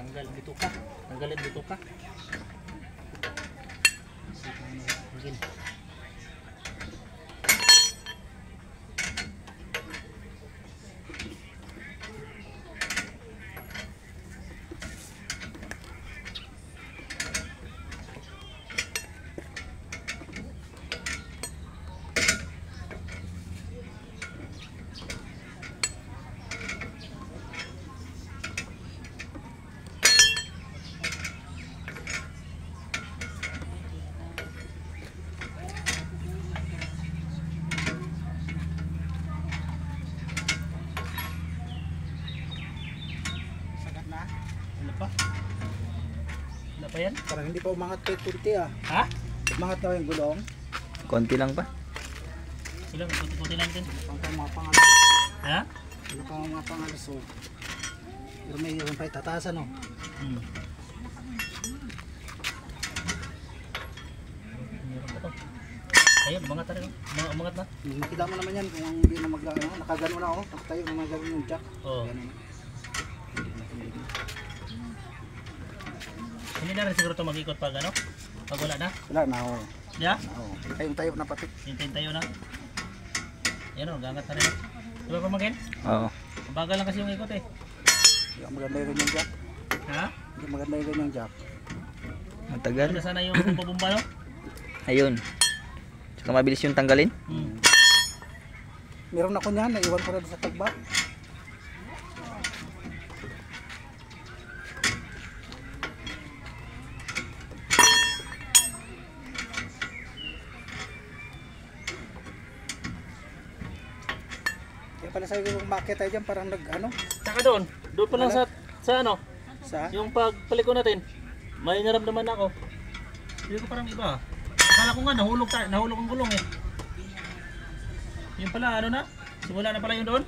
tanggal dito ka. Tanggalin dito ka. Sige. Ano pa yan? Parang hindi pa umangat kay kunti ah. Ha? Umangat na yung gulong. Konti lang pa. Ilang puti-puti lang din. Pang mga pangalas. Ha? Ano pang mga pangalas oh. Pero may yung pa itatasan oh. Meron pa to. Ayun, umangat na rin. Umangat na. Makita mo naman yan kung hindi na nakagano na oh. Tayo na magano yung jack. Oo. Ganun. Hindi na rin siguro ito mag-ikot pag ano? Pag wala na? Wala na oh. Yeah? Oo. Tayong tayo na pati. Hintayin tayo na. Yan o, gangat na rin. Diba pa magin? Oo. Bagal lang kasi yung ikot eh. Hindi maganda yung ganyang jack. Ha? Hindi maganda yung ganyang jack. Matagal. Ano sana yung pabumba no? Ayun. Saka mabilis yung tanggalin. Meron ako niyan, naiwan ko na sa tagba. Kaya pala sa'yo kung makita tayo dyan, parang nag-ano? Saka doon. Doon pa lang sa ano? Sa? Yung pagpaliko natin. May naramdaman ako. Hindi ko parang iba. Akala ko nga nahulog ang gulong eh. Yung pala ano na? Simula na pala yung doon.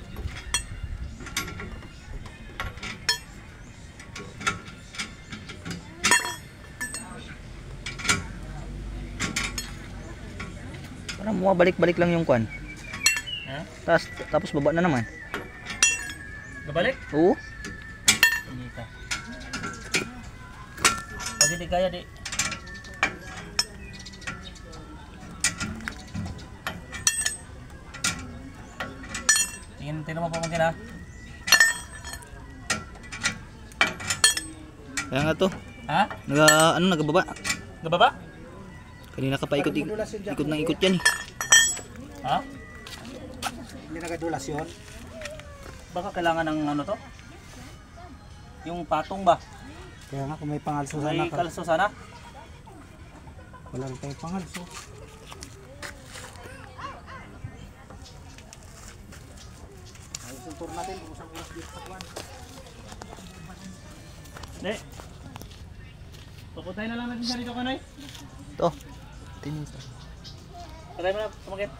Parang bumabalik-balik lang yung kwan. Ha? Tapos baba na naman. Nabalik? Oo. Hindi ka. Pag hindi kaya di. Tingnan mo pa mungkin ha. Kaya nga to. Ha? Nagababa. Nababa? Kanina ka pa ikot ng ikot yan eh. Ha? Hindi nagadulas yun. Baka kailangan ng ano to? Yung patong ba? Kaya nga kung may pangalso sana May ka. kalso sana? Wala rin tayong pangalso. Ayos yung tour natin kung saan oras dito sa kwan. Hindi. Pupuntahin na lang natin siya dito kanoy. To. Tinis. Patay mo na, tumakit.